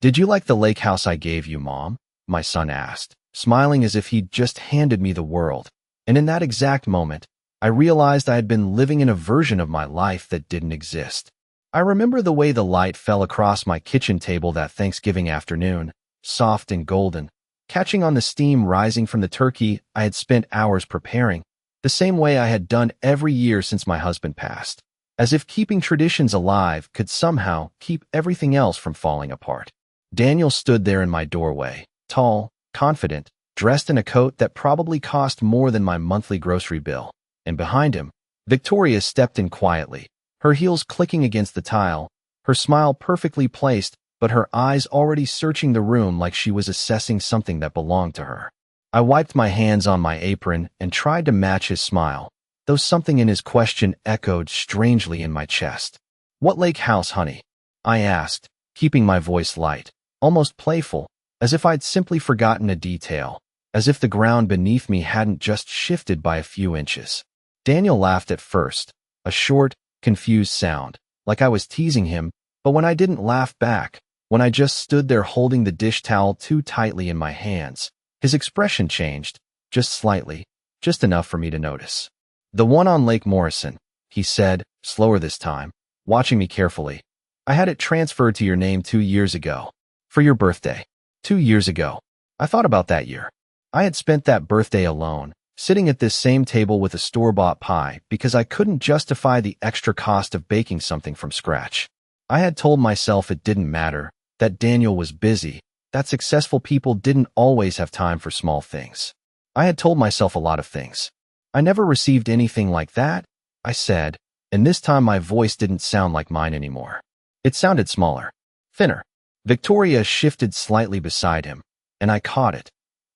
"Did you like the lake house I gave you, Mom?" my son asked, smiling as if he'd just handed me the world. And in that exact moment, I realized I had been living in a version of my life that didn't exist. I remember the way the light fell across my kitchen table that Thanksgiving afternoon, soft and golden, catching on the steam rising from the turkey I had spent hours preparing, the same way I had done every year since my husband passed, as if keeping traditions alive could somehow keep everything else from falling apart. Daniel stood there in my doorway, tall, confident, dressed in a coat that probably cost more than my monthly grocery bill, and behind him, Victoria stepped in quietly, her heels clicking against the tile, her smile perfectly placed, but her eyes already searching the room like she was assessing something that belonged to her. I wiped my hands on my apron and tried to match his smile, though something in his question echoed strangely in my chest. "What lake house, honey?" I asked, keeping my voice light, almost playful, as if I'd simply forgotten a detail, as if the ground beneath me hadn't just shifted by a few inches. Daniel laughed at first, a short, confused sound, like I was teasing him, but when I didn't laugh back, when I just stood there holding the dish towel too tightly in my hands, his expression changed, just slightly, just enough for me to notice. "The one on Lake Morrison," he said, slower this time, watching me carefully. "I had it transferred to your name 2 years ago. For your birthday. 2 years ago." I thought about that year. I had spent that birthday alone, sitting at this same table with a store-bought pie because I couldn't justify the extra cost of baking something from scratch. I had told myself it didn't matter, that Daniel was busy, that successful people didn't always have time for small things. I had told myself a lot of things. "I never received anything like that," I said, and this time my voice didn't sound like mine anymore. It sounded smaller, thinner. Victoria shifted slightly beside him, and I caught it.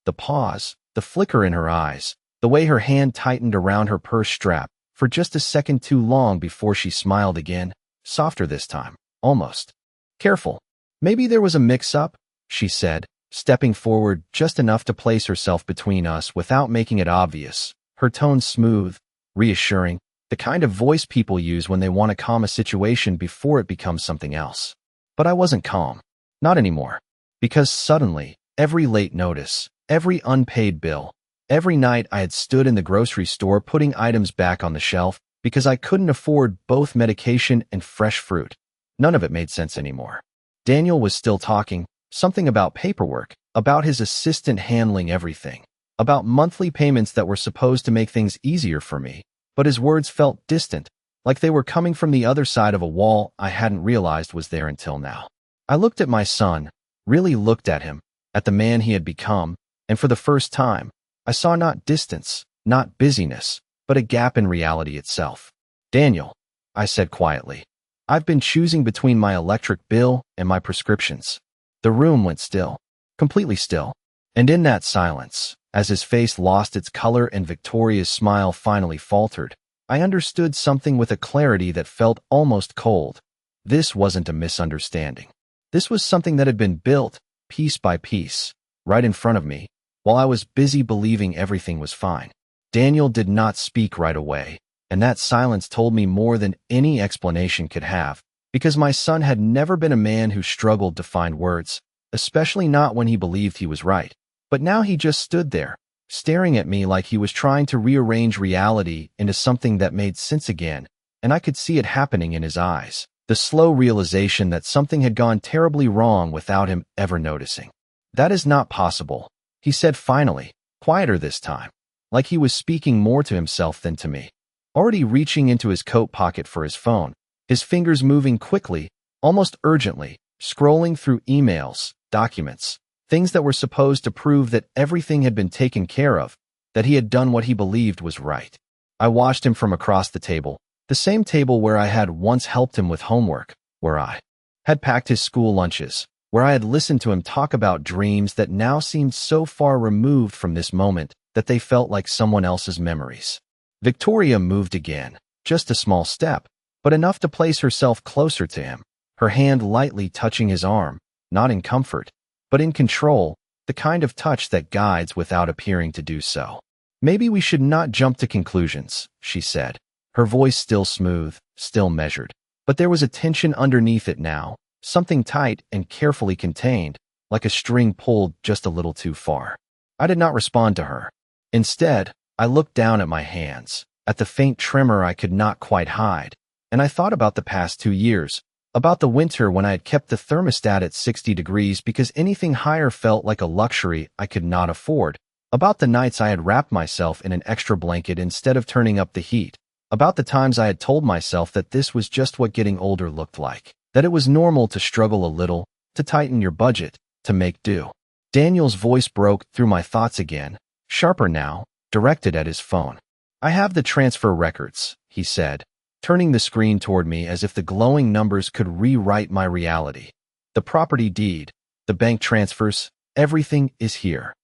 The pause, the flicker in her eyes, the way her hand tightened around her purse strap for just a second too long before she smiled again, softer this time, almost. "Careful. Maybe there was a mix-up," she said, stepping forward just enough to place herself between us without making it obvious, her tone smooth, reassuring, the kind of voice people use when they want to calm a situation before it becomes something else. But I wasn't calm. Not anymore. Because suddenly, every late notice, every unpaid bill, every night I had stood in the grocery store putting items back on the shelf because I couldn't afford both medication and fresh fruit, none of it made sense anymore. Daniel was still talking, something about paperwork, about his assistant handling everything, about monthly payments that were supposed to make things easier for me, but his words felt distant, like they were coming from the other side of a wall I hadn't realized was there until now. I looked at my son, really looked at him, at the man he had become, and for the first time, I saw not distance, not busyness, but a gap in reality itself. "Daniel," I said quietly, "I've been choosing between my electric bill and my prescriptions." The room went still, completely still, and in that silence, as his face lost its color and Victoria's smile finally faltered, I understood something with a clarity that felt almost cold. This wasn't a misunderstanding. This was something that had been built, piece by piece, right in front of me, while I was busy believing everything was fine. Daniel did not speak right away, and that silence told me more than any explanation could have, because my son had never been a man who struggled to find words, especially not when he believed he was right. But now he just stood there, staring at me like he was trying to rearrange reality into something that made sense again, and I could see it happening in his eyes. The slow realization that something had gone terribly wrong without him ever noticing. "That is not possible," he said finally, quieter this time, like he was speaking more to himself than to me. Already reaching into his coat pocket for his phone, his fingers moving quickly, almost urgently, scrolling through emails, documents, things that were supposed to prove that everything had been taken care of, that he had done what he believed was right. I watched him from across the table, the same table where I had once helped him with homework, where I had packed his school lunches, where I had listened to him talk about dreams that now seemed so far removed from this moment that they felt like someone else's memories. Victoria moved again, just a small step, but enough to place herself closer to him, her hand lightly touching his arm, not in comfort, but in control, the kind of touch that guides without appearing to do so. "Maybe we should not jump to conclusions," she said, her voice still smooth, still measured. But there was a tension underneath it now, something tight and carefully contained, like a string pulled just a little too far. I did not respond to her. Instead, I looked down at my hands, at the faint tremor I could not quite hide, and I thought about the past 2 years, about the winter when I had kept the thermostat at 60 degrees because anything higher felt like a luxury I could not afford, about the nights I had wrapped myself in an extra blanket instead of turning up the heat, about the times I had told myself that this was just what getting older looked like, that it was normal to struggle a little, to tighten your budget, to make do. Daniel's voice broke through my thoughts again, sharper now, directed at his phone. "I have the transfer records," he said, turning the screen toward me as if the glowing numbers could rewrite my reality. "The property deed, the bank transfers, everything is here."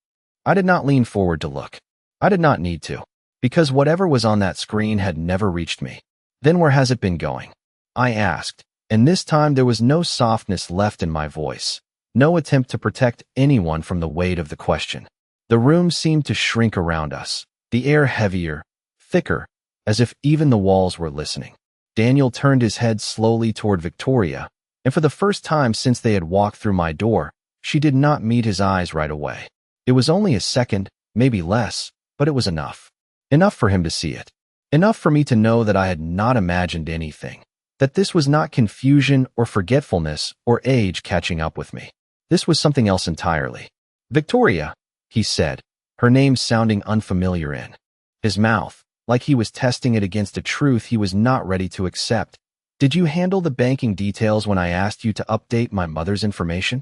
I did not lean forward to look. I did not need to, because whatever was on that screen had never reached me. "Then where has it been going?" I asked, and this time there was no softness left in my voice, no attempt to protect anyone from the weight of the question. The room seemed to shrink around us, the air heavier, thicker, as if even the walls were listening. Daniel turned his head slowly toward Victoria, and for the first time since they had walked through my door, she did not meet his eyes right away. It was only a second, maybe less, but it was enough. Enough for him to see it. Enough for me to know that I had not imagined anything, that this was not confusion or forgetfulness or age catching up with me. This was something else entirely. "Victoria," he said, her name sounding unfamiliar in his mouth, like he was testing it against a truth he was not ready to accept. "Did you handle the banking details when I asked you to update my mother's information?"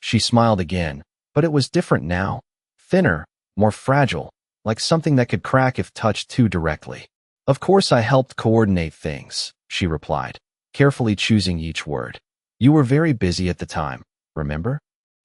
She smiled again, but it was different now, thinner, more fragile, like something that could crack if touched too directly. "Of course I helped coordinate things," she replied, carefully choosing each word. "You were very busy at the time, remember?"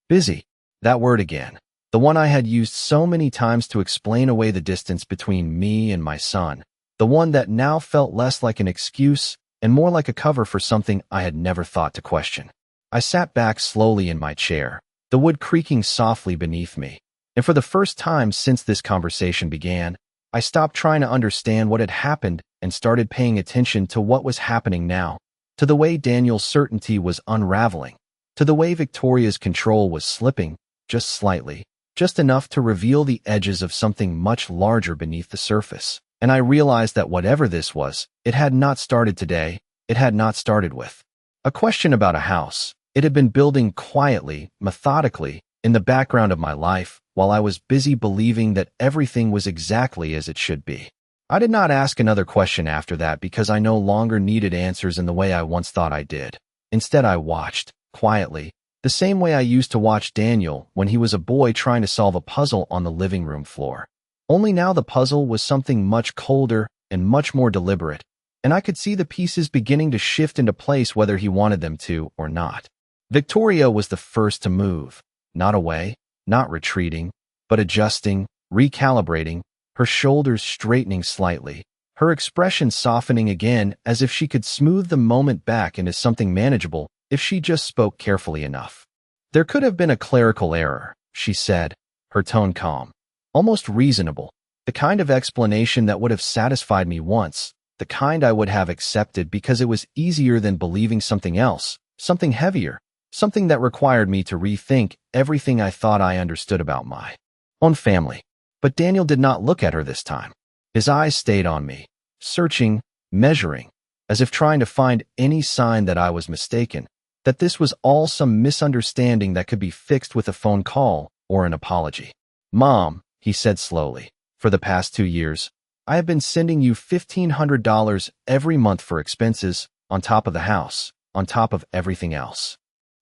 Busy. That word again. The one I had used so many times to explain away the distance between me and my son. The one that now felt less like an excuse and more like a cover for something I had never thought to question. I sat back slowly in my chair, the wood creaking softly beneath me, and for the first time since this conversation began, I stopped trying to understand what had happened and started paying attention to what was happening now, to the way Daniel's certainty was unraveling, to the way Victoria's control was slipping, just slightly, just enough to reveal the edges of something much larger beneath the surface. And I realized that whatever this was, it had not started today, it had not started with a question about a house. It had been building quietly, methodically, in the background of my life, while I was busy believing that everything was exactly as it should be. I did not ask another question after that because I no longer needed answers in the way I once thought I did. Instead, I watched, quietly, the same way I used to watch Daniel when he was a boy trying to solve a puzzle on the living room floor. Only now the puzzle was something much colder and much more deliberate, and I could see the pieces beginning to shift into place whether he wanted them to or not. Victoria was the first to move, not away, not retreating, but adjusting, recalibrating, her shoulders straightening slightly, her expression softening again as if she could smooth the moment back into something manageable if she just spoke carefully enough. "There could have been a clerical error," she said, her tone calm, almost reasonable, the kind of explanation that would have satisfied me once, the kind I would have accepted because it was easier than believing something else, something heavier, something that required me to rethink everything I thought I understood about my own family. But Daniel did not look at her this time. His eyes stayed on me, searching, measuring, as if trying to find any sign that I was mistaken, that this was all some misunderstanding that could be fixed with a phone call or an apology. "Mom," he said slowly, "for the past 2 years, I have been sending you $1,500 every month for expenses, on top of the house, on top of everything else.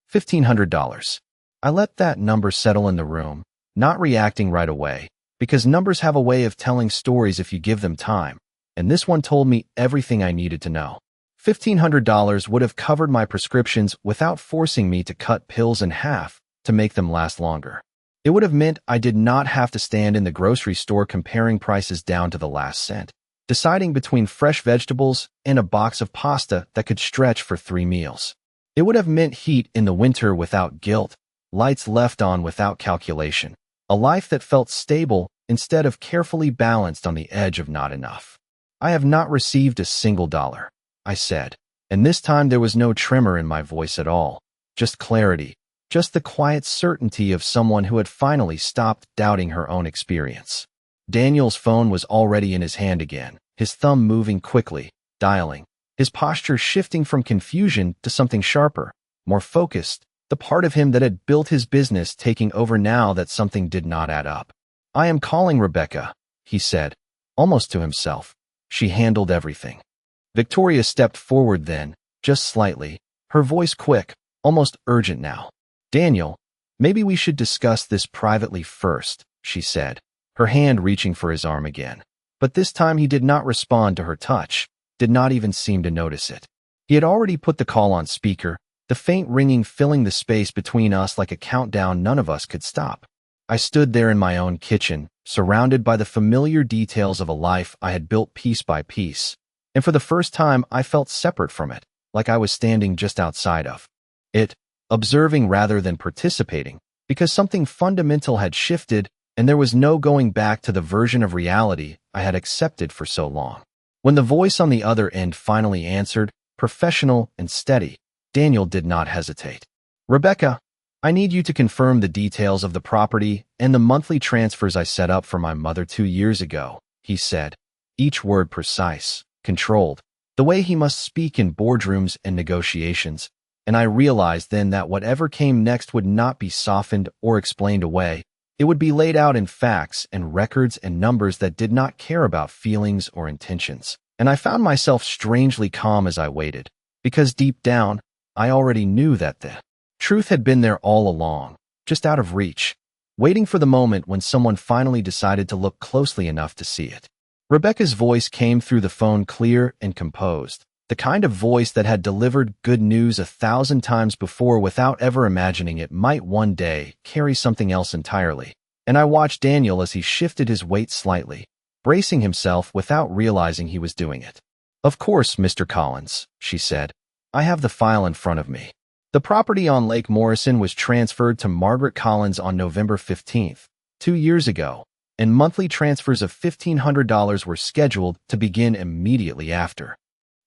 $1,500. I let that number settle in the room, not reacting right away, because numbers have a way of telling stories if you give them time, and this one told me everything I needed to know. $1,500 would have covered my prescriptions without forcing me to cut pills in half to make them last longer. It would have meant I did not have to stand in the grocery store comparing prices down to the last cent, deciding between fresh vegetables and a box of pasta that could stretch for 3 meals. It would have meant heat in the winter without guilt, lights left on without calculation, a life that felt stable instead of carefully balanced on the edge of not enough. "I have not received a single dollar," I said, and this time there was no tremor in my voice at all, just clarity, just the quiet certainty of someone who had finally stopped doubting her own experience. Daniel's phone was already in his hand again, his thumb moving quickly, dialing, his posture shifting from confusion to something sharper, more focused, the part of him that had built his business taking over now that something did not add up. "I am calling Rebecca," he said, almost to himself. "She handled everything." Victoria stepped forward then, just slightly, her voice quick, almost urgent now. "Daniel, maybe we should discuss this privately first," she said, her hand reaching for his arm again. But this time he did not respond to her touch, did not even seem to notice it. He had already put the call on speaker, the faint ringing filling the space between us like a countdown none of us could stop. I stood there in my own kitchen, surrounded by the familiar details of a life I had built piece by piece, and for the first time I felt separate from it, like I was standing just outside of it, observing rather than participating, because something fundamental had shifted and there was no going back to the version of reality I had accepted for so long. When the voice on the other end finally answered, professional and steady, Daniel did not hesitate. "Rebecca, I need you to confirm the details of the property and the monthly transfers I set up for my mother 2 years ago," he said, each word precise, controlled, the way he must speak in boardrooms and negotiations, and I realized then that whatever came next would not be softened or explained away. It would be laid out in facts and records and numbers that did not care about feelings or intentions. And I found myself strangely calm as I waited, because deep down, I already knew that the truth had been there all along, just out of reach, waiting for the moment when someone finally decided to look closely enough to see it. Rebecca's voice came through the phone clear and composed, the kind of voice that had delivered good news 1,000 times before without ever imagining it might one day carry something else entirely. And I watched Daniel as he shifted his weight slightly, bracing himself without realizing he was doing it. "Of course, Mr. Collins," she said. "I have the file in front of me. The property on Lake Morrison was transferred to Margaret Collins on November 15th, 2 years ago, and monthly transfers of $1,500 were scheduled to begin immediately after."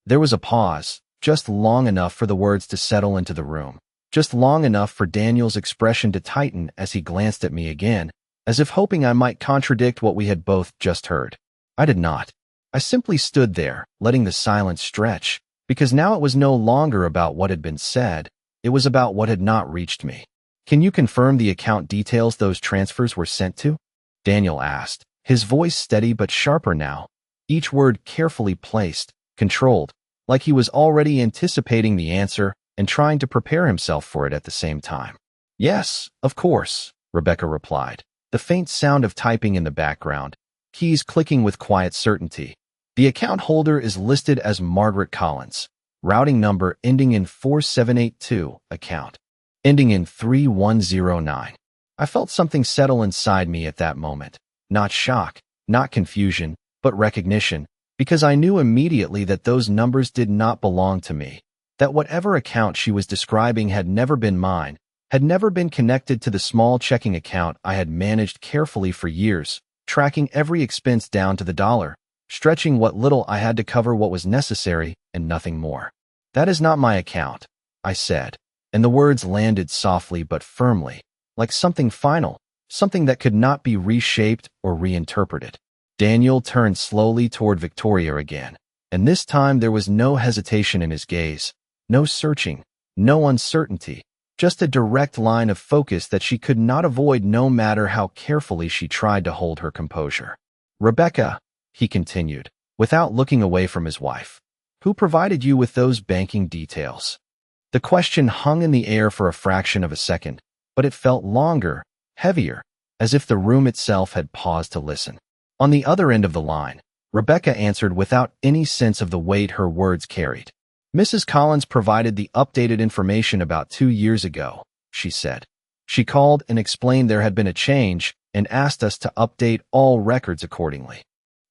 There was a pause, just long enough for the words to settle into the room, just long enough for Daniel's expression to tighten as he glanced at me again, as if hoping I might contradict what we had both just heard. I did not. I simply stood there, letting the silence stretch, because now it was no longer about what had been said, it was about what had not reached me. "Can you confirm the account details those transfers were sent to?" Daniel asked, his voice steady but sharper now, each word carefully placed, controlled, like he was already anticipating the answer and trying to prepare himself for it at the same time. "Yes, of course," Rebecca replied, the faint sound of typing in the background, keys clicking with quiet certainty. "The account holder is listed as Margaret Collins, routing number ending in 4782, account ending in 3109. I felt something settle inside me at that moment, not shock, not confusion, but recognition, because I knew immediately that those numbers did not belong to me, that whatever account she was describing had never been mine, had never been connected to the small checking account I had managed carefully for years, tracking every expense down to the dollar, stretching what little I had to cover what was necessary and nothing more. "That is not my account," I said, and the words landed softly but firmly, like something final, something that could not be reshaped or reinterpreted. Daniel turned slowly toward Victoria again, and this time there was no hesitation in his gaze, no searching, no uncertainty, just a direct line of focus that she could not avoid no matter how carefully she tried to hold her composure. "Rebecca," he continued, without looking away from his wife, "who provided you with those banking details?" The question hung in the air for a fraction of a second, but it felt longer, heavier, as if the room itself had paused to listen. On the other end of the line, Rebecca answered without any sense of the weight her words carried. "Mrs. Collins provided the updated information about 2 years ago," she said. "She called and explained there had been a change and asked us to update all records accordingly."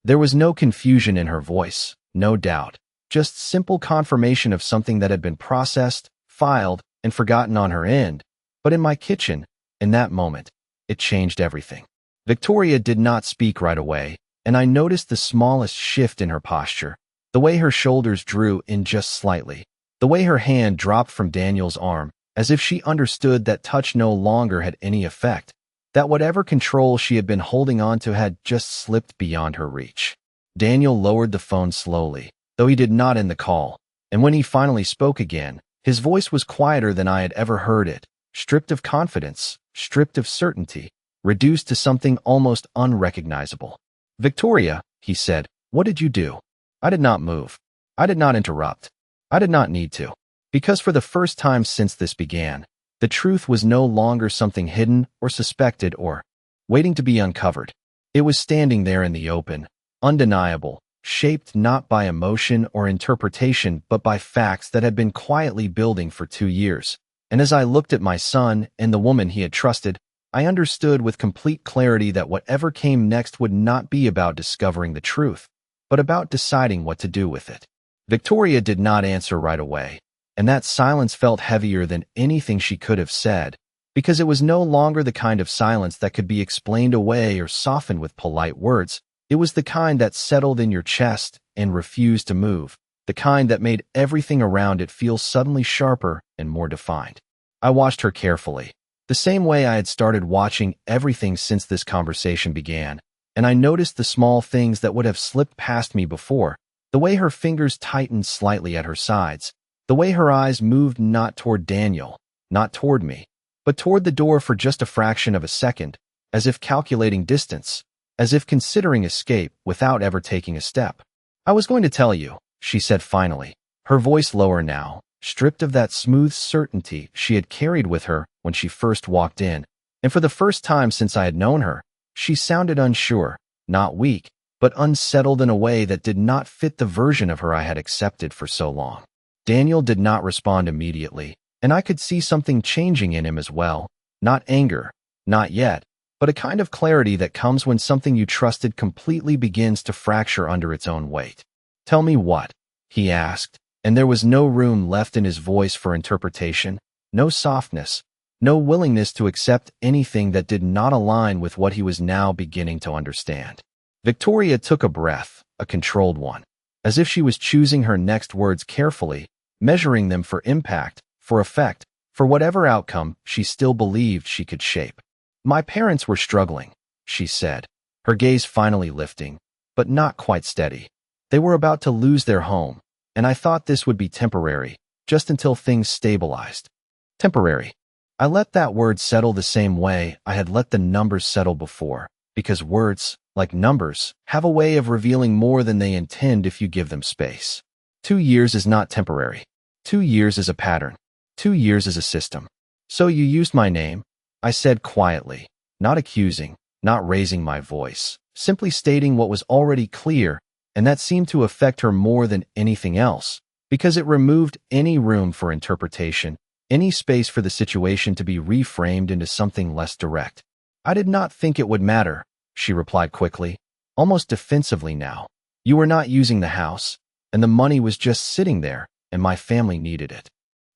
There was no confusion in her voice, no doubt, just simple confirmation of something that had been processed, filed, and forgotten on her end. But in my kitchen, in that moment, it changed everything. Victoria did not speak right away, and I noticed the smallest shift in her posture, the way her shoulders drew in just slightly, the way her hand dropped from Daniel's arm, as if she understood that touch no longer had any effect, that whatever control she had been holding on to had just slipped beyond her reach. Daniel lowered the phone slowly, though he did not end the call, and when he finally spoke again, his voice was quieter than I had ever heard it, stripped of confidence, stripped of certainty, reduced to something almost unrecognizable. "Victoria," he said, "what did you do?" I did not move. I did not interrupt. I did not need to. Because for the first time since this began, the truth was no longer something hidden or suspected or waiting to be uncovered. It was standing there in the open, undeniable, shaped not by emotion or interpretation but by facts that had been quietly building for 2 years. And as I looked at my son and the woman he had trusted, I understood with complete clarity that whatever came next would not be about discovering the truth, but about deciding what to do with it. Victoria did not answer right away, and that silence felt heavier than anything she could have said, because it was no longer the kind of silence that could be explained away or softened with polite words. It was the kind that settled in your chest and refused to move, the kind that made everything around it feel suddenly sharper and more defined. I watched her carefully, the same way I had started watching everything since this conversation began, and I noticed the small things that would have slipped past me before, the way her fingers tightened slightly at her sides, the way her eyes moved not toward Daniel, not toward me, but toward the door for just a fraction of a second, as if calculating distance, as if considering escape without ever taking a step. "I was going to tell you," she said finally, her voice lower now, stripped of that smooth certainty she had carried with her when she first walked in, and for the first time since I had known her, she sounded unsure, not weak, but unsettled in a way that did not fit the version of her I had accepted for so long. Daniel did not respond immediately, and I could see something changing in him as well, not anger, not yet, but a kind of clarity that comes when something you trusted completely begins to fracture under its own weight. "Tell me what?" he asked, and there was no room left in his voice for interpretation, no softness, no willingness to accept anything that did not align with what he was now beginning to understand. Victoria took a breath, a controlled one, as if she was choosing her next words carefully, measuring them for impact, for effect, for whatever outcome she still believed she could shape. "My parents were struggling," she said, her gaze finally lifting, but not quite steady. "They were about to lose their home, and I thought this would be temporary, just until things stabilized." Temporary. I let that word settle the same way I had let the numbers settle before, because words, like numbers, have a way of revealing more than they intend if you give them space. 2 years is not temporary. 2 years is a pattern. 2 years is a system. "So you used my name," I said quietly, not accusing, not raising my voice, simply stating what was already clear, and that seemed to affect her more than anything else, because it removed any room for interpretation, any space for the situation to be reframed into something less direct. "I did not think it would matter," she replied quickly, almost defensively now. "You were not using the house, and the money was just sitting there, and my family needed it."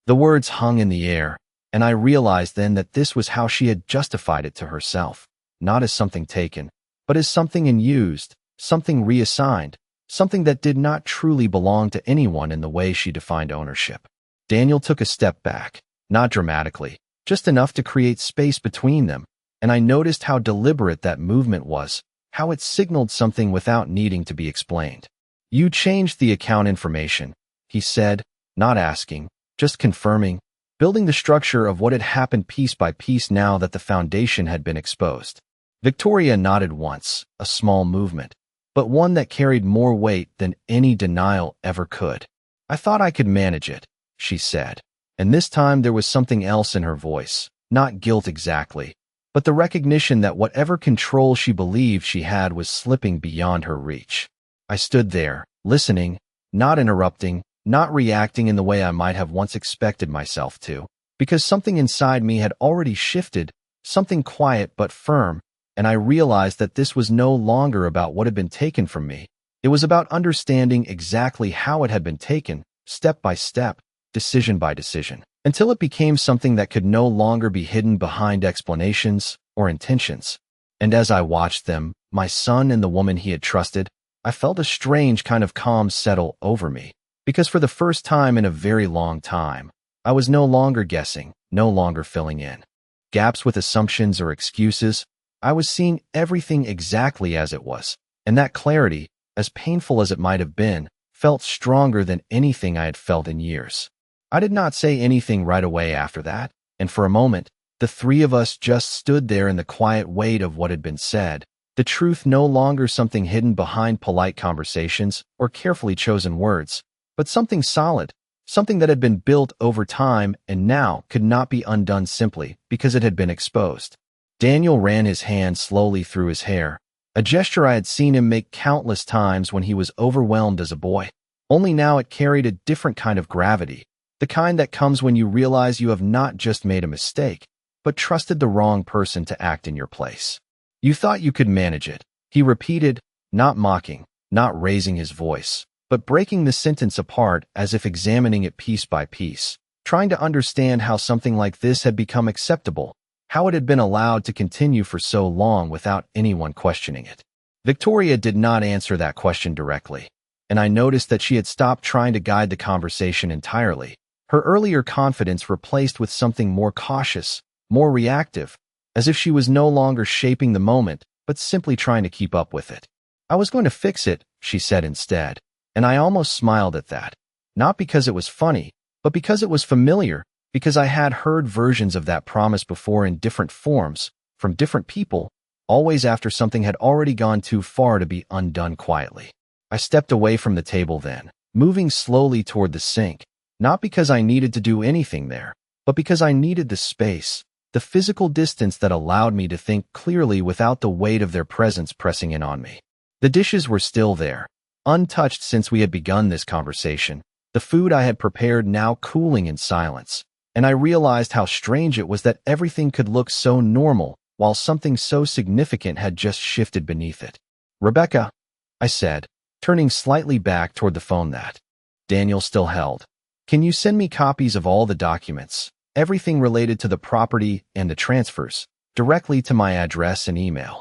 The words hung in the air, and I realized then that this was how she had justified it to herself, not as something taken, but as something unused, something reassigned, something that did not truly belong to anyone in the way she defined ownership. Daniel took a step back, not dramatically, just enough to create space between them, and I noticed how deliberate that movement was, how it signaled something without needing to be explained. "You changed the account information," he said, not asking, just confirming, building the structure of what had happened piece by piece now that the foundation had been exposed. Victoria nodded once, a small movement, but one that carried more weight than any denial ever could. "I thought I could manage it," she said, and this time there was something else in her voice, not guilt exactly, but the recognition that whatever control she believed she had was slipping beyond her reach. I stood there, listening, not interrupting, not reacting in the way I might have once expected myself to, because something inside me had already shifted, something quiet but firm, and I realized that this was no longer about what had been taken from me. It was about understanding exactly how it had been taken, step by step, decision by decision, until it became something that could no longer be hidden behind explanations or intentions. And as I watched them, my son and the woman he had trusted, I felt a strange kind of calm settle over me, because for the first time in a very long time, I was no longer guessing, no longer filling in gaps with assumptions or excuses. I was seeing everything exactly as it was, and that clarity, as painful as it might have been, felt stronger than anything I had felt in years. I did not say anything right away after that, and for a moment, the three of us just stood there in the quiet weight of what had been said, the truth no longer something hidden behind polite conversations or carefully chosen words, but something solid, something that had been built over time and now could not be undone simply because it had been exposed. Daniel ran his hand slowly through his hair, a gesture I had seen him make countless times when he was overwhelmed as a boy. Only now it carried a different kind of gravity, the kind that comes when you realize you have not just made a mistake, but trusted the wrong person to act in your place. You thought you could manage it, he repeated, not mocking, not raising his voice, but breaking the sentence apart as if examining it piece by piece, trying to understand how something like this had become acceptable, how it had been allowed to continue for so long without anyone questioning it. Victoria did not answer that question directly, and I noticed that she had stopped trying to guide the conversation entirely, her earlier confidence replaced with something more cautious, more reactive, as if she was no longer shaping the moment, but simply trying to keep up with it. I was going to fix it, she said instead. And I almost smiled at that, not because it was funny, but because it was familiar, because I had heard versions of that promise before in different forms, from different people, always after something had already gone too far to be undone quietly. I stepped away from the table then, moving slowly toward the sink, not because I needed to do anything there, but because I needed the space, the physical distance that allowed me to think clearly without the weight of their presence pressing in on me. The dishes were still there, untouched since we had begun this conversation, the food I had prepared now cooling in silence, and I realized how strange it was that everything could look so normal while something so significant had just shifted beneath it. Rebecca, I said, turning slightly back toward the phone that Daniel still held. Can you send me copies of all the documents, everything related to the property and the transfers, directly to my address and email?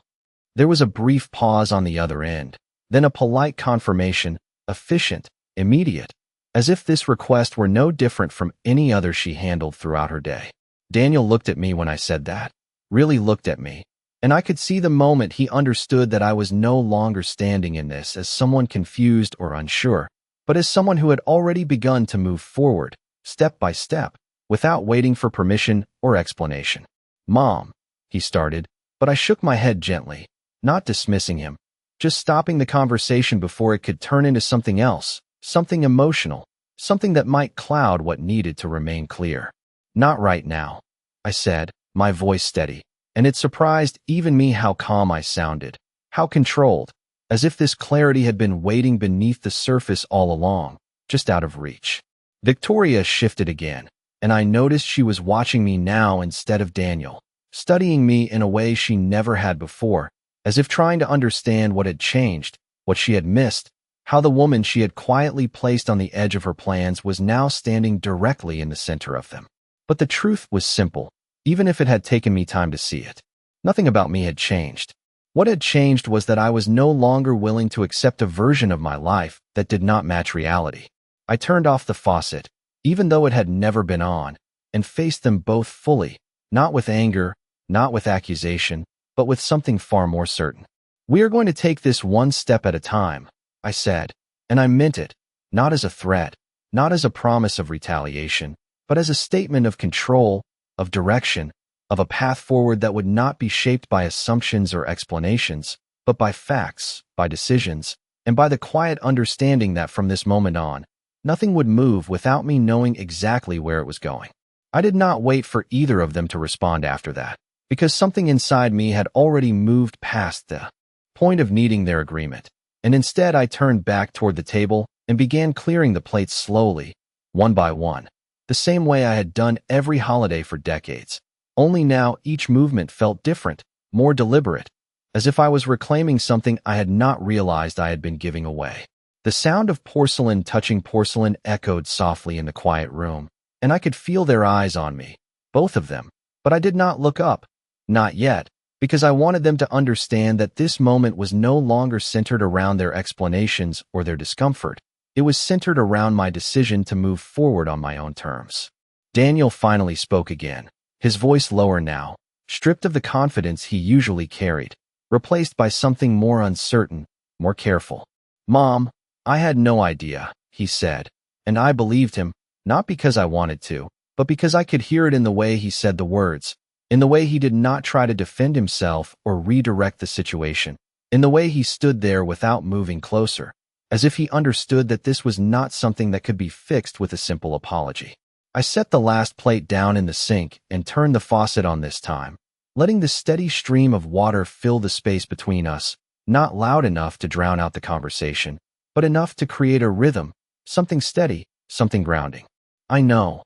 There was a brief pause on the other end. Then a polite confirmation, efficient, immediate, as if this request were no different from any other she handled throughout her day. Daniel looked at me when I said that, really looked at me, and I could see the moment he understood that I was no longer standing in this as someone confused or unsure, but as someone who had already begun to move forward, step by step, without waiting for permission or explanation. Mom, he started, but I shook my head gently, not dismissing him, just stopping the conversation before it could turn into something else, something emotional, something that might cloud what needed to remain clear. Not right now, I said, my voice steady, and it surprised even me how calm I sounded, how controlled, as if this clarity had been waiting beneath the surface all along, just out of reach. Victoria shifted again, and I noticed she was watching me now instead of Daniel, studying me in a way she never had before, as if trying to understand what had changed, what she had missed, how the woman she had quietly placed on the edge of her plans was now standing directly in the center of them. But the truth was simple, even if it had taken me time to see it. Nothing about me had changed. What had changed was that I was no longer willing to accept a version of my life that did not match reality. I turned off the faucet, even though it had never been on, and faced them both fully, not with anger, not with accusation, but with something far more certain. We are going to take this one step at a time, I said, and I meant it, not as a threat, not as a promise of retaliation, but as a statement of control, of direction, of a path forward that would not be shaped by assumptions or explanations, but by facts, by decisions, and by the quiet understanding that from this moment on, nothing would move without me knowing exactly where it was going. I did not wait for either of them to respond after that, because something inside me had already moved past the point of needing their agreement, and instead I turned back toward the table and began clearing the plates slowly, one by one, the same way I had done every holiday for decades. Only now each movement felt different, more deliberate, as if I was reclaiming something I had not realized I had been giving away. The sound of porcelain touching porcelain echoed softly in the quiet room, and I could feel their eyes on me, both of them, but I did not look up. Not yet, because I wanted them to understand that this moment was no longer centered around their explanations or their discomfort. It was centered around my decision to move forward on my own terms. Daniel finally spoke again, his voice lower now, stripped of the confidence he usually carried, replaced by something more uncertain, more careful. "Mom, I had no idea," he said, and I believed him, not because I wanted to, but because I could hear it in the way he said the words, in the way he did not try to defend himself or redirect the situation, in the way he stood there without moving closer, as if he understood that this was not something that could be fixed with a simple apology. I set the last plate down in the sink and turned the faucet on this time, letting the steady stream of water fill the space between us, not loud enough to drown out the conversation, but enough to create a rhythm, something steady, something grounding. "I know,"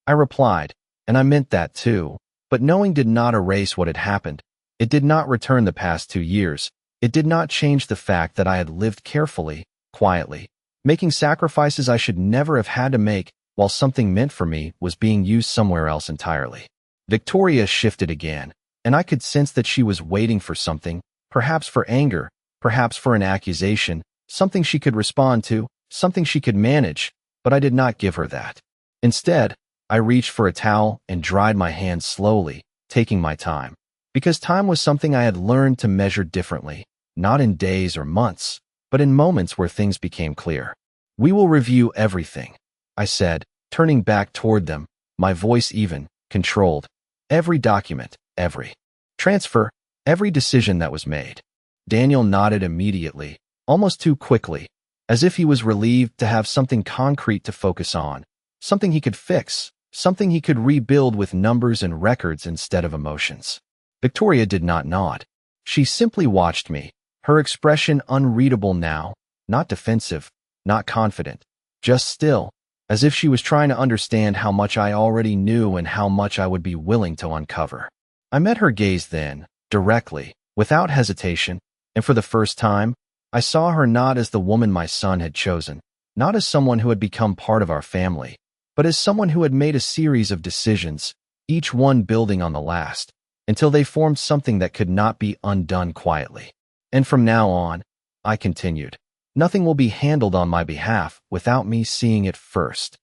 I replied, and I meant that too, but knowing did not erase what had happened. It did not return the past 2 years. It did not change the fact that I had lived carefully, quietly, making sacrifices I should never have had to make, while something meant for me was being used somewhere else entirely. Victoria shifted again, and I could sense that she was waiting for something, perhaps for anger, perhaps for an accusation, something she could respond to, something she could manage, but I did not give her that. Instead, I reached for a towel and dried my hands slowly, taking my time, because time was something I had learned to measure differently, not in days or months, but in moments where things became clear. "We will review everything," I said, turning back toward them, my voice even, controlled. "Every document, every transfer, every decision that was made." Daniel nodded immediately, almost too quickly, as if he was relieved to have something concrete to focus on, something he could fix, something he could rebuild with numbers and records instead of emotions. Victoria did not nod. She simply watched me, her expression unreadable now, not defensive, not confident, just still, as if she was trying to understand how much I already knew and how much I would be willing to uncover. I met her gaze then, directly, without hesitation, and for the first time, I saw her not as the woman my son had chosen, not as someone who had become part of our family, but as someone who had made a series of decisions, each one building on the last, until they formed something that could not be undone quietly. "And from now on," I continued, "nothing will be handled on my behalf without me seeing it first."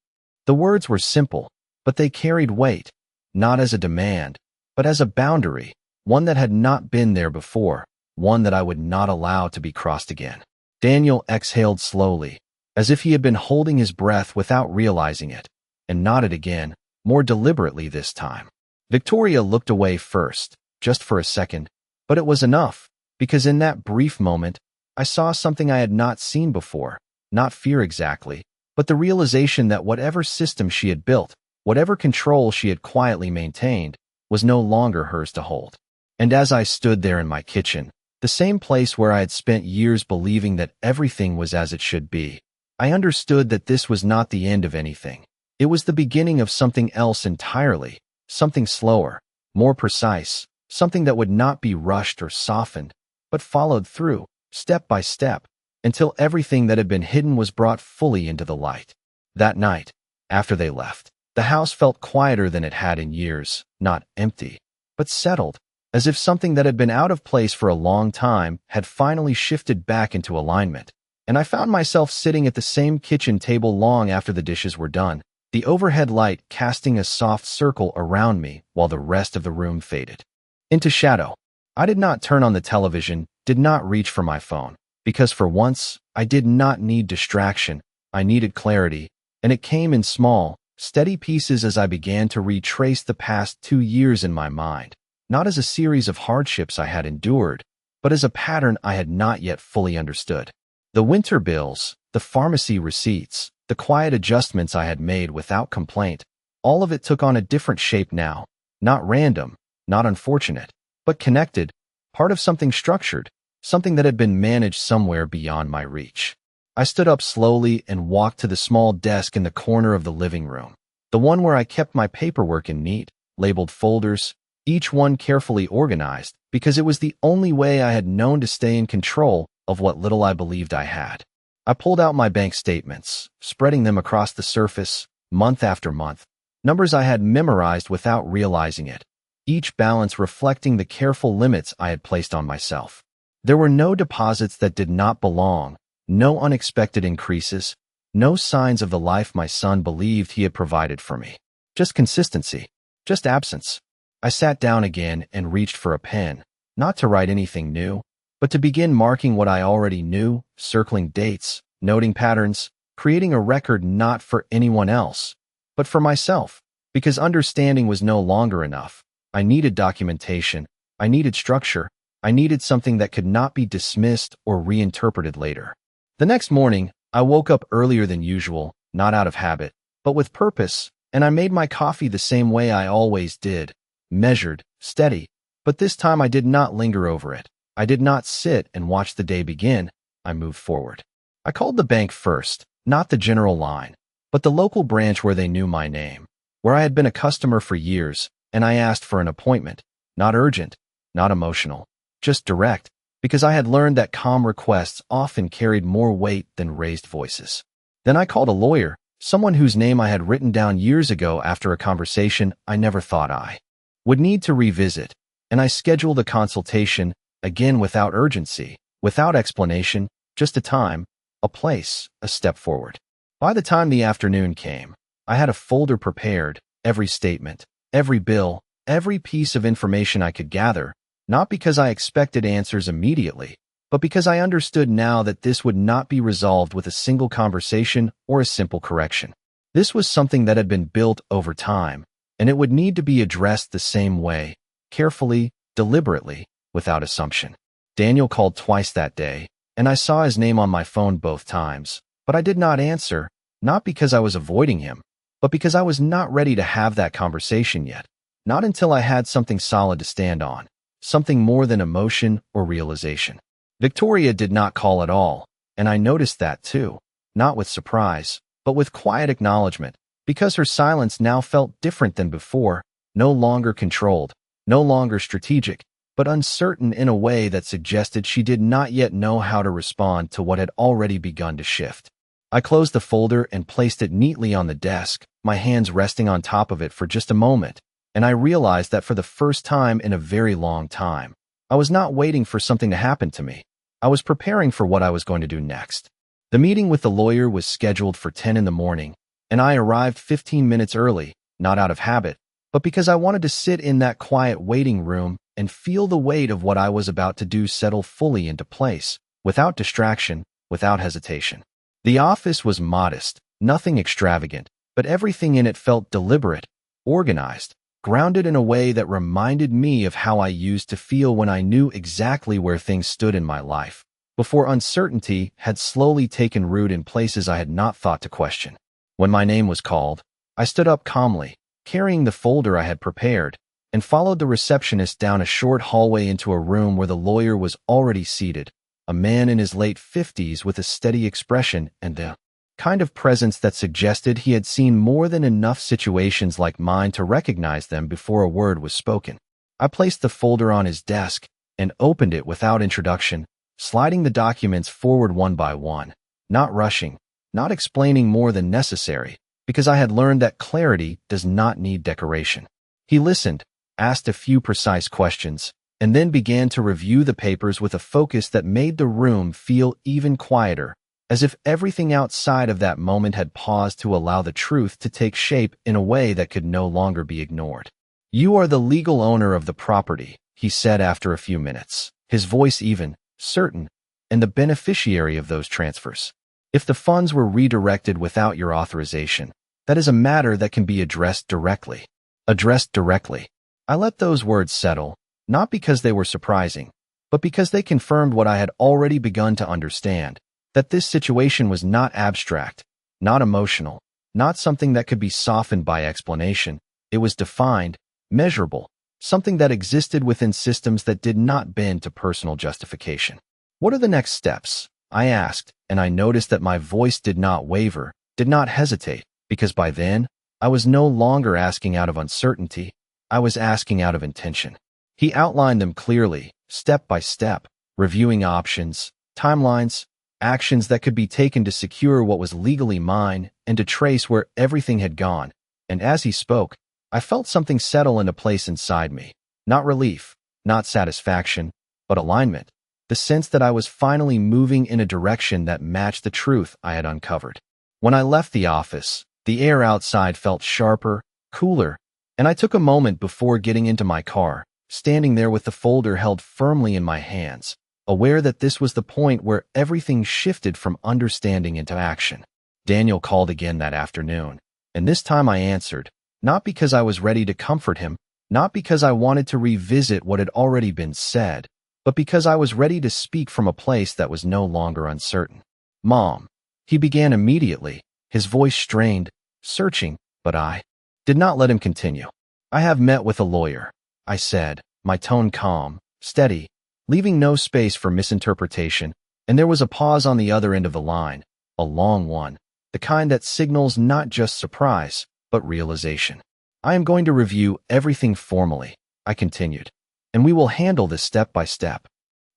The words were simple, but they carried weight, not as a demand, but as a boundary, one that had not been there before, one that I would not allow to be crossed again. Daniel exhaled slowly, as if he had been holding his breath without realizing it, and nodded again, more deliberately this time. Victoria looked away first, just for a second, but it was enough, because in that brief moment, I saw something I had not seen before, not fear exactly, but the realization that whatever system she had built, whatever control she had quietly maintained, was no longer hers to hold. And as I stood there in my kitchen, the same place where I had spent years believing that everything was as it should be, I understood that this was not the end of anything. It was the beginning of something else entirely, something slower, more precise, something that would not be rushed or softened, but followed through, step by step, until everything that had been hidden was brought fully into the light. That night, after they left, the house felt quieter than it had in years, not empty, but settled, as if something that had been out of place for a long time had finally shifted back into alignment. And I found myself sitting at the same kitchen table long after the dishes were done, the overhead light casting a soft circle around me while the rest of the room faded into shadow. I did not turn on the television, did not reach for my phone, because for once, I did not need distraction. I needed clarity, and it came in small, steady pieces as I began to retrace the past 2 years in my mind, not as a series of hardships I had endured, but as a pattern I had not yet fully understood. The winter bills, the pharmacy receipts, the quiet adjustments I had made without complaint, all of it took on a different shape now, not random, not unfortunate, but connected, part of something structured, something that had been managed somewhere beyond my reach. I stood up slowly and walked to the small desk in the corner of the living room, the one where I kept my paperwork in neat, labeled folders, each one carefully organized, because it was the only way I had known to stay in control of what little I believed I had. I pulled out my bank statements, spreading them across the surface, month after month, numbers I had memorized without realizing it, each balance reflecting the careful limits I had placed on myself. There were no deposits that did not belong, no unexpected increases, no signs of the life my son believed he had provided for me. just consistency, just absence. I sat down again and reached for a pen, not to write anything new, but to begin marking what I already knew, circling dates, noting patterns, creating a record not for anyone else, but for myself, because understanding was no longer enough. I needed documentation, I needed structure, I needed something that could not be dismissed or reinterpreted later. The next morning, I woke up earlier than usual, not out of habit, but with purpose, and I made my coffee the same way I always did, measured, steady, but this time I did not linger over it. I did not sit and watch the day begin. I moved forward. I called the bank first, not the general line, but the local branch where they knew my name, where I had been a customer for years, and I asked for an appointment, not urgent, not emotional, just direct, because I had learned that calm requests often carried more weight than raised voices. Then I called a lawyer, someone whose name I had written down years ago after a conversation I never thought I would need to revisit, and I scheduled a consultation, again without urgency, without explanation, just a time, a place, a step forward. By the time the afternoon came, I had a folder prepared, every statement, every bill, every piece of information I could gather, not because I expected answers immediately, but because I understood now that this would not be resolved with a single conversation or a simple correction. This was something that had been built over time, and it would need to be addressed the same way, carefully, deliberately, without assumption. Daniel called twice that day, and I saw his name on my phone both times, but I did not answer, not because I was avoiding him, but because I was not ready to have that conversation yet, not until I had something solid to stand on, something more than emotion or realization. Victoria did not call at all, and I noticed that too, not with surprise, but with quiet acknowledgement, because her silence now felt different than before, no longer controlled, no longer strategic, but uncertain in a way that suggested she did not yet know how to respond to what had already begun to shift. I closed the folder and placed it neatly on the desk, my hands resting on top of it for just a moment, and I realized that for the first time in a very long time, I was not waiting for something to happen to me. I was preparing for what I was going to do next. The meeting with the lawyer was scheduled for 10 in the morning, and I arrived 15 minutes early, not out of habit, but because I wanted to sit in that quiet waiting room and feel the weight of what I was about to do settle fully into place, without distraction, without hesitation. The office was modest, nothing extravagant, but everything in it felt deliberate, organized, grounded in a way that reminded me of how I used to feel when I knew exactly where things stood in my life, before uncertainty had slowly taken root in places I had not thought to question. When my name was called, I stood up calmly, carrying the folder I had prepared, and followed the receptionist down a short hallway into a room where the lawyer was already seated, a man in his late 50s with a steady expression and the kind of presence that suggested he had seen more than enough situations like mine to recognize them before a word was spoken. I placed the folder on his desk and opened it without introduction, sliding the documents forward one by one, not rushing, not explaining more than necessary, because I had learned that clarity does not need decoration. He listened, asked a few precise questions, and then began to review the papers with a focus that made the room feel even quieter, as if everything outside of that moment had paused to allow the truth to take shape in a way that could no longer be ignored. "You are the legal owner of the property," he said after a few minutes, his voice even, certain, and the beneficiary of those transfers. "If the funds were redirected without your authorization, that is a matter that can be addressed directly." Addressed directly. I let those words settle, not because they were surprising, but because they confirmed what I had already begun to understand, that this situation was not abstract, not emotional, not something that could be softened by explanation. It was defined, measurable, something that existed within systems that did not bend to personal justification. "What are the next steps?" I asked, and I noticed that my voice did not waver, did not hesitate, because by then, I was no longer asking out of uncertainty, I was asking out of intention. He outlined them clearly, step by step, reviewing options, timelines, actions that could be taken to secure what was legally mine and to trace where everything had gone. And as he spoke, I felt something settle into place inside me. Not relief, not satisfaction, but alignment. The sense that I was finally moving in a direction that matched the truth I had uncovered. When I left the office, the air outside felt sharper, cooler, and I took a moment before getting into my car, standing there with the folder held firmly in my hands, aware that this was the point where everything shifted from understanding into action. Daniel called again that afternoon, and this time I answered, not because I was ready to comfort him, not because I wanted to revisit what had already been said, but because I was ready to speak from a place that was no longer uncertain. "Mom," he began immediately, his voice strained, searching, but I did not let him continue. "I have met with a lawyer," I said, my tone calm, steady, leaving no space for misinterpretation, and there was a pause on the other end of the line, a long one, the kind that signals not just surprise, but realization. "I am going to review everything formally," I continued, "and we will handle this step by step."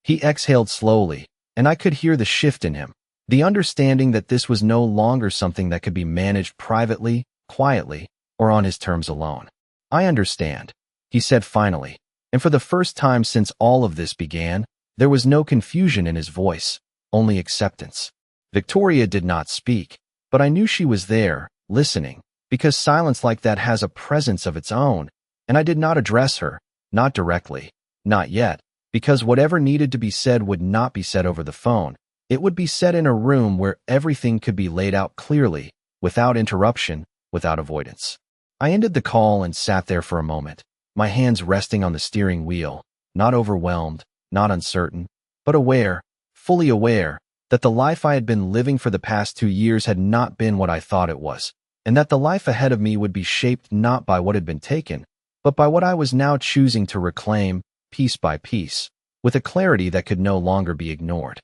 He exhaled slowly, and I could hear the shift in him, the understanding that this was no longer something that could be managed privately, quietly, or on his terms alone. "I understand," he said finally, and for the first time since all of this began, there was no confusion in his voice, only acceptance. Victoria did not speak, but I knew she was there, listening, because silence like that has a presence of its own, and I did not address her, not directly, not yet, because whatever needed to be said would not be said over the phone. It would be said in a room where everything could be laid out clearly, without interruption, without avoidance. I ended the call and sat there for a moment, my hands resting on the steering wheel, not overwhelmed, not uncertain, but aware, fully aware, that the life I had been living for the past 2 years had not been what I thought it was, and that the life ahead of me would be shaped not by what had been taken, but by what I was now choosing to reclaim, piece by piece, with a clarity that could no longer be ignored.